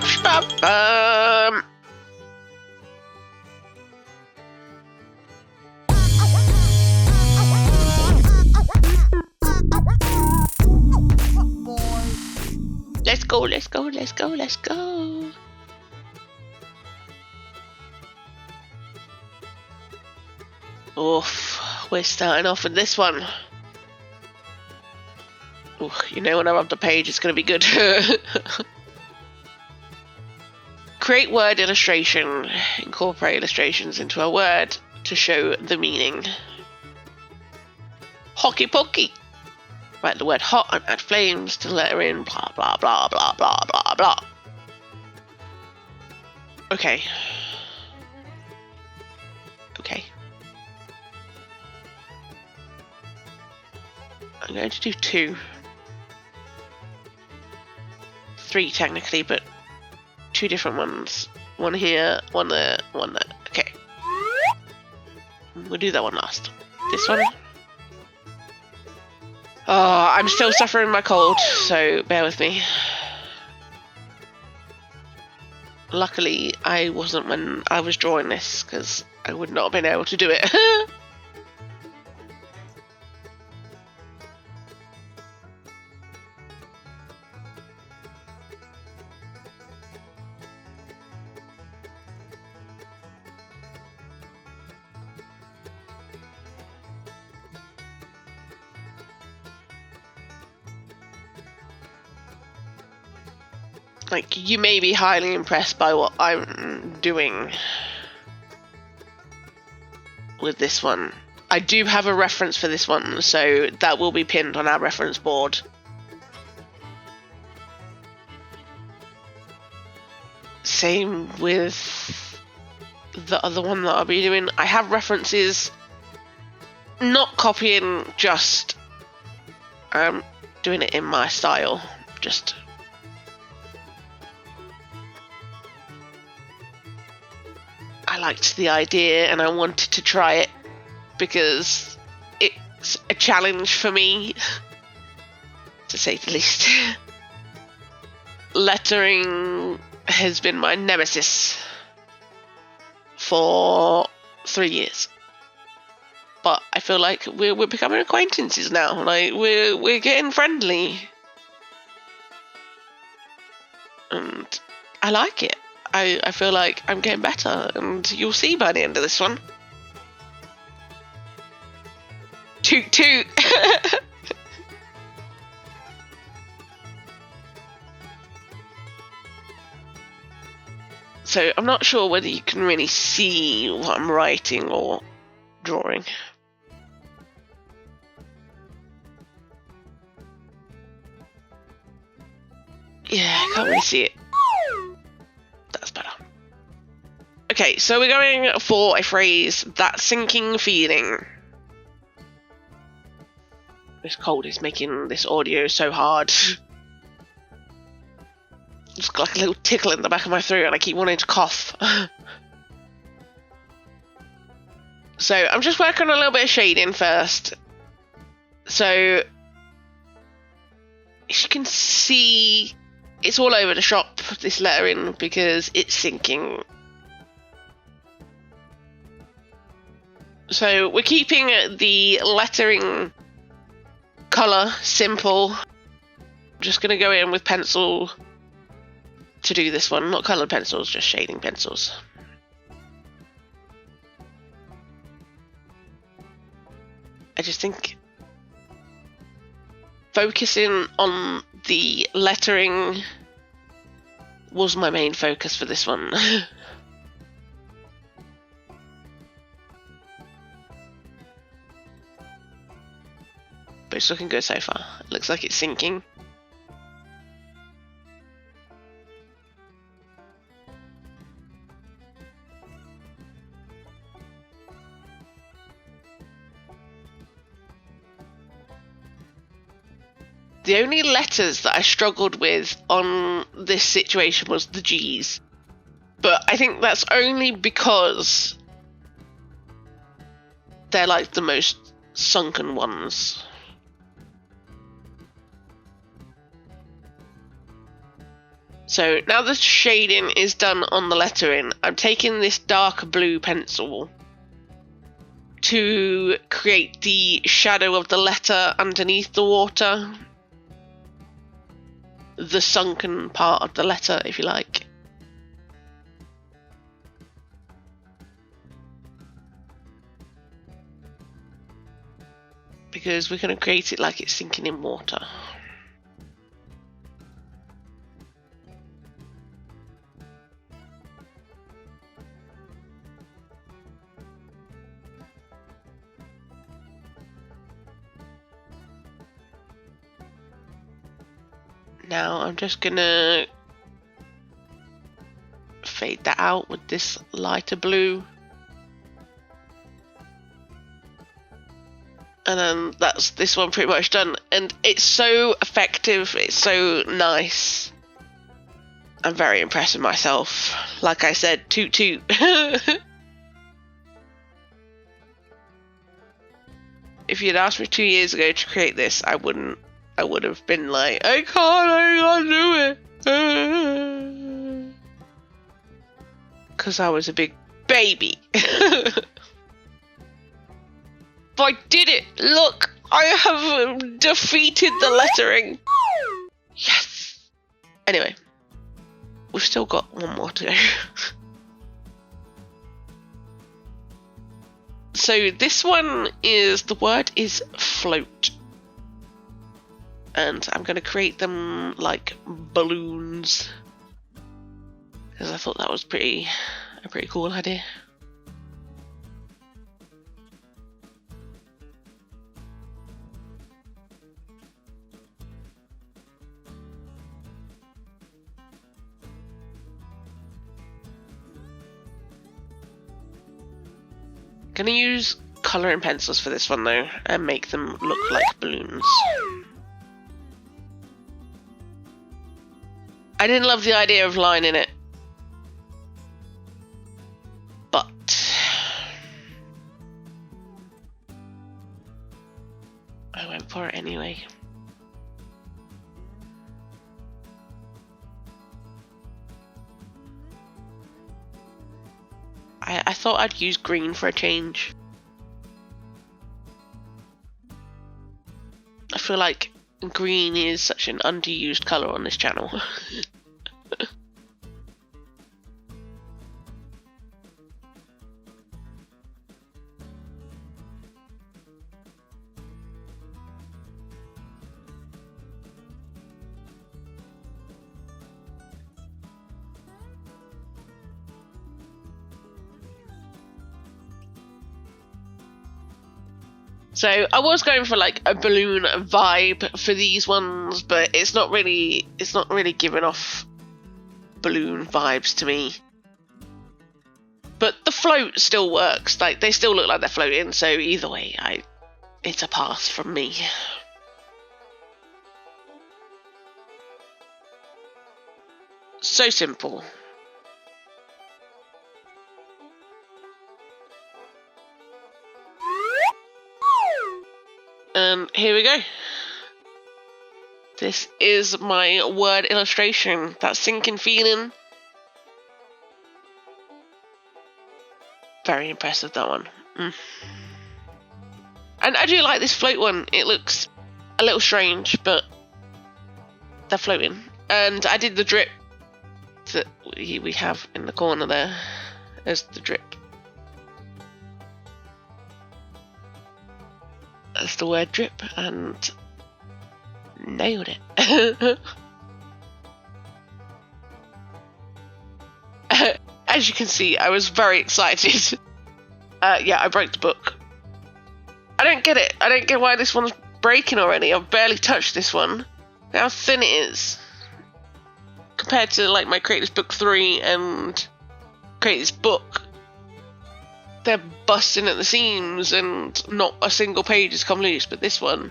stop. Let's go, let's go, let's go, let's go. Oof, we're starting off with this one. Ooh, you know when I rub the page, it's going to be good. Create word illustration. Incorporate illustrations into a word to show the meaning. Hockey pokey. Write the word hot and add flames to the letter in. Blah, blah, blah, blah, blah, blah, blah. Okay. Okay. I'm going to do 2. 3 technically, but 2 different ones. One here, one there, one there. Okay. We'll do that one last. This one. Oh, I'm still suffering my cold, so bear with me. Luckily, I wasn't when I was drawing this, because I would not have been able to do it. Like, you may be highly impressed by what I'm doing with this one. I do have a reference for this one, so that will be pinned on our reference board. Same with the other one that I'll be doing. I have references, not copying, just doing it in my style. Just I liked the idea and I wanted to try it because it's a challenge for me, to say the least. Lettering has been my nemesis for 3 years, but I feel like we're becoming acquaintances now. Like we're getting friendly, and I like it. I feel like I'm getting better, and you'll see by the end of this one. Toot toot! So I'm not sure whether you can really see what I'm writing or drawing. Yeah, I can't really see it. That's better. Okay, so we're going for a phrase, that sinking feeling. This cold is making this audio so hard. Just got like a little tickle in the back of my throat and I keep wanting to cough. So I'm just working on a little bit of shading first. So as you can see, it's all over the shop, this lettering, because it's sinking. So we're keeping the lettering colour simple. I'm just going to go in with pencil to do this one. Not coloured pencils, just shading pencils. I just think focusing on the lettering was my main focus for this one. But it's looking good so far. It looks like it's sinking. The only letters that I struggled with on this situation was the G's. But I think that's only because they're like the most sunken ones. So now the shading is done on the lettering, I'm taking this dark blue pencil to create the shadow of the letter underneath the water. The sunken part of the letter, if you like. Because we're going to create it like it's sinking in water. Now I'm just gonna fade that out with this lighter blue. And then that's this one pretty much done. And it's so effective, it's so nice. I'm very impressed with myself. Like I said, toot toot. If you'd asked me 2 years ago to create this, I would have been like, I can't do it. Because I was a big baby. But I did it! Look! I have defeated the lettering! Yes! Anyway. We've still got one more to go. So this one is, the word is float. And I'm going to create them like balloons. Because I thought that was a pretty cool idea. Gonna use colouring pencils for this one though, and make them look like balloons. I didn't love the idea of lining it, but I went for it anyway. I thought I'd use green for a change. I feel like green is such an underused colour on this channel. So I was going for like a balloon vibe for these ones, but it's not really giving off balloon vibes to me. But the float still works. Like they still look like they're floating, so either way, it's a pass from me. So simple. And here we go. This is my word illustration. That sinking feeling. Very impressive, that one. And I do like this float one. It looks a little strange, but they're floating. And I did the drip that we have in the corner there as the drip. That's the word drip, and nailed it. As you can see, I was very excited. Yeah, I broke the book. I don't get it. I don't get why this one's breaking already. I've barely touched this one. Look how thin it is. Compared to like my Create This Book 3 and Create This Book. They're busting at the seams and not a single page has come loose, but this one.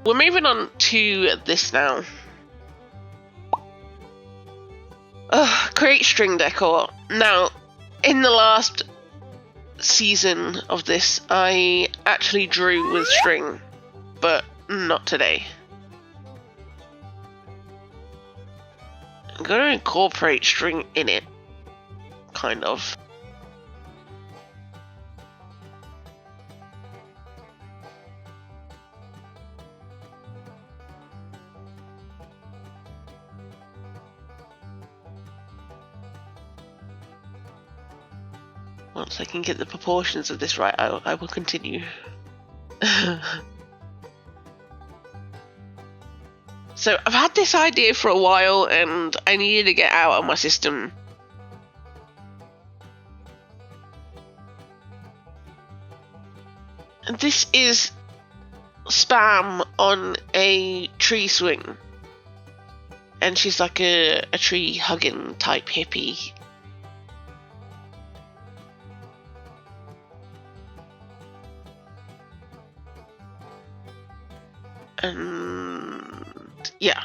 We're moving on to this now. Create string decor. Now, in the last season of this, I actually drew with string, but not today. I'm going to incorporate string in it, kind of. Once I can get the proportions of this right, I will continue. So I've had this idea for a while and I needed to get out of my system. And this is Spam on a tree swing. And she's like a tree hugging type hippie. And yeah,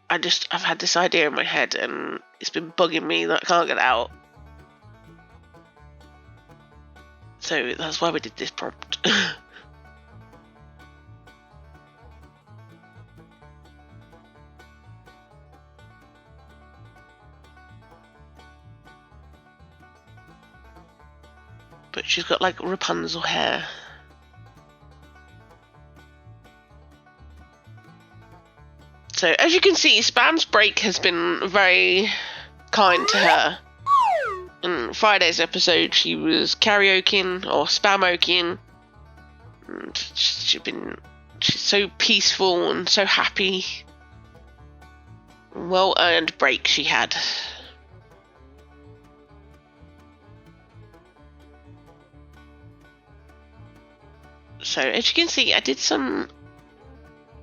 I've had this idea in my head and it's been bugging me that I can't get it out. So that's why we did this prompt. But she's got like Rapunzel hair. So as you can see, Spam's break has been very kind to her. In Friday's episode, she was karaokeing or spamoking. And she's so peaceful and so happy. Well earned break she had. So as you can see, I did some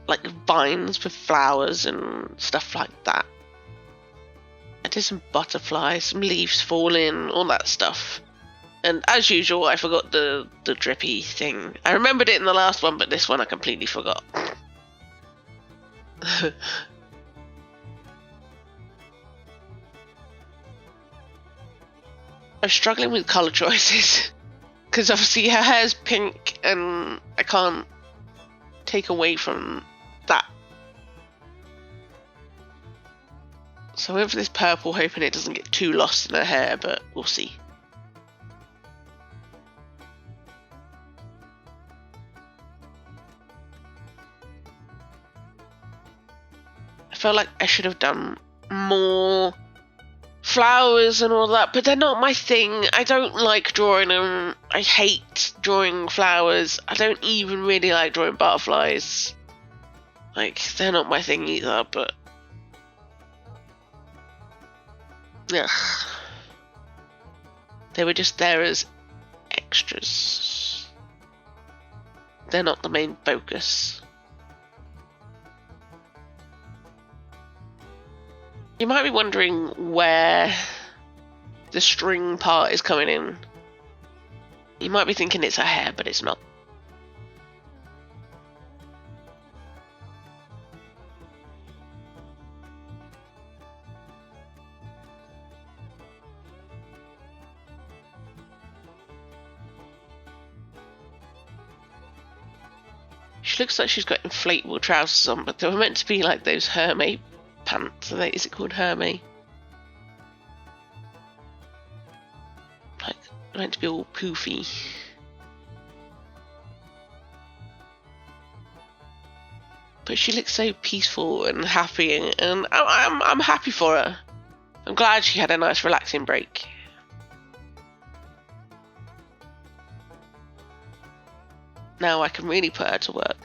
like vines with flowers and stuff like that. I did some butterflies, some leaves falling, all that stuff. And as usual, I forgot the drippy thing. I remembered it in the last one, but this one I completely forgot. I'm struggling with colour choices. Because obviously her hair's pink and I can't take away from that. So I went for this purple, hoping it doesn't get too lost in her hair, but we'll see. I felt like I should have done more flowers and all that, but they're not my thing. I don't like drawing them. I hate drawing flowers. I don't even really like drawing butterflies. Like, they're not my thing either, but ugh. They were just there as extras. They're not the main focus. You might be wondering where the string part is coming in. You might be thinking it's her hair, but it's not. She looks like she's got inflatable trousers on, but they were meant to be like those Hermès pants. Is it called Hermès? Like, meant to be all poofy. But she looks so peaceful and happy, and I'm happy for her. I'm glad she had a nice relaxing break. Now I can really put her to work.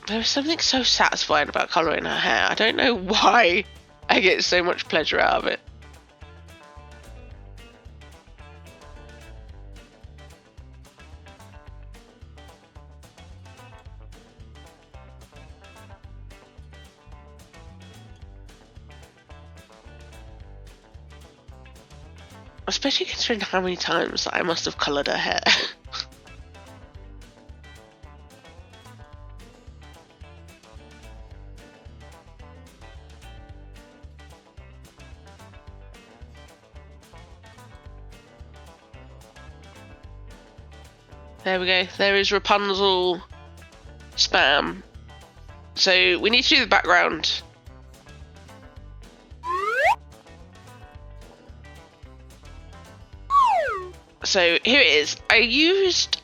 There is something so satisfying about colouring her hair. I don't know why I get so much pleasure out of it. Especially considering how many times I must have coloured her hair. There we go. There is Rapunzel spam. So we need to do the background. So here it is. I used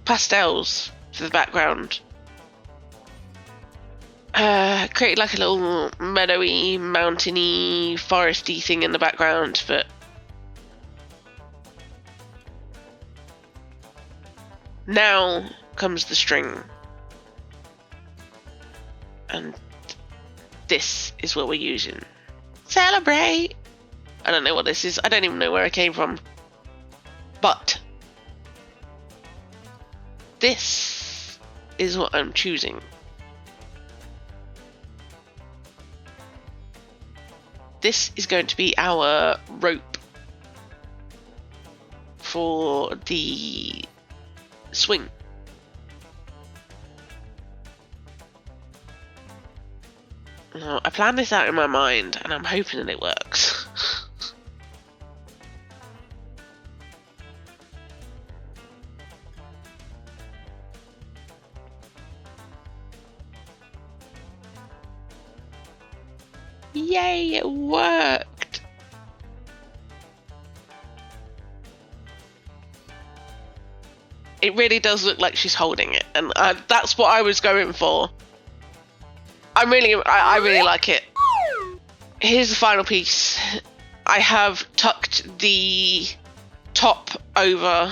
pastels for the background. Created like a little meadowy, mountainy, foresty thing in the background, but now comes the string. And this is what we're using. Celebrate! I don't know what this is. I don't even know where it came from. But this is what I'm choosing. This is going to be our rope for the swing. Now, I planned this out in my mind and I'm hoping that it works. Yay, it worked! It really does look like she's holding it, and that's what I was going for. I really like it. Here's the final piece. I have tucked the top over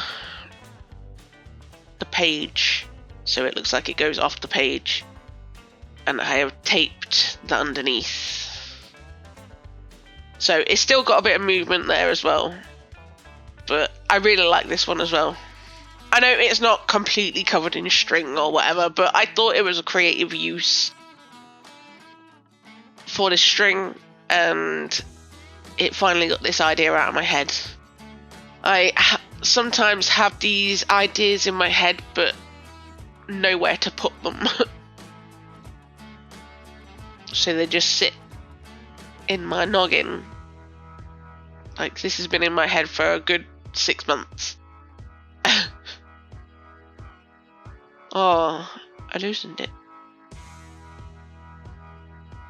the page, so it looks like it goes off the page, and I have taped the underneath. So it's still got a bit of movement there as well, but I really like this one as well. I know it's not completely covered in string or whatever, but I thought it was a creative use for this string, and it finally got this idea out of my head. I sometimes have these ideas in my head, but nowhere to put them. So they just sit in my noggin. Like, this has been in my head for a good 6 months. Oh, I loosened it.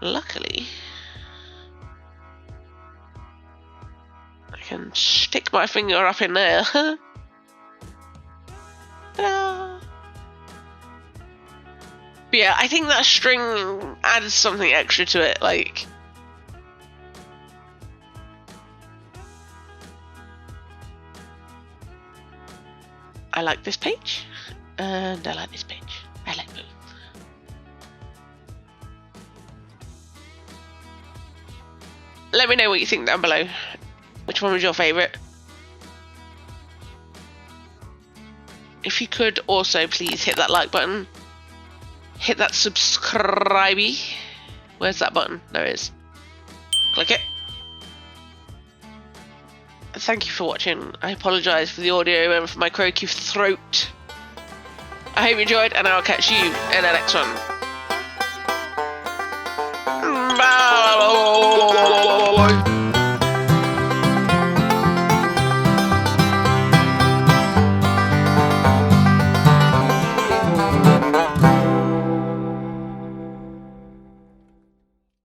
Luckily, I can stick my finger up in there. Ta-da! But yeah, I think that string adds something extra to it, like... I like this page, and I like this page. I like both. Let me know what you think down below. Which one was your favourite? If you could also please hit that like button. Hit that subscribe-y. Where's that button? There it is. Click it. Thank you for watching. I apologise for the audio and for my croaky throat. I hope you enjoyed, and I'll catch you in the next one. Bye.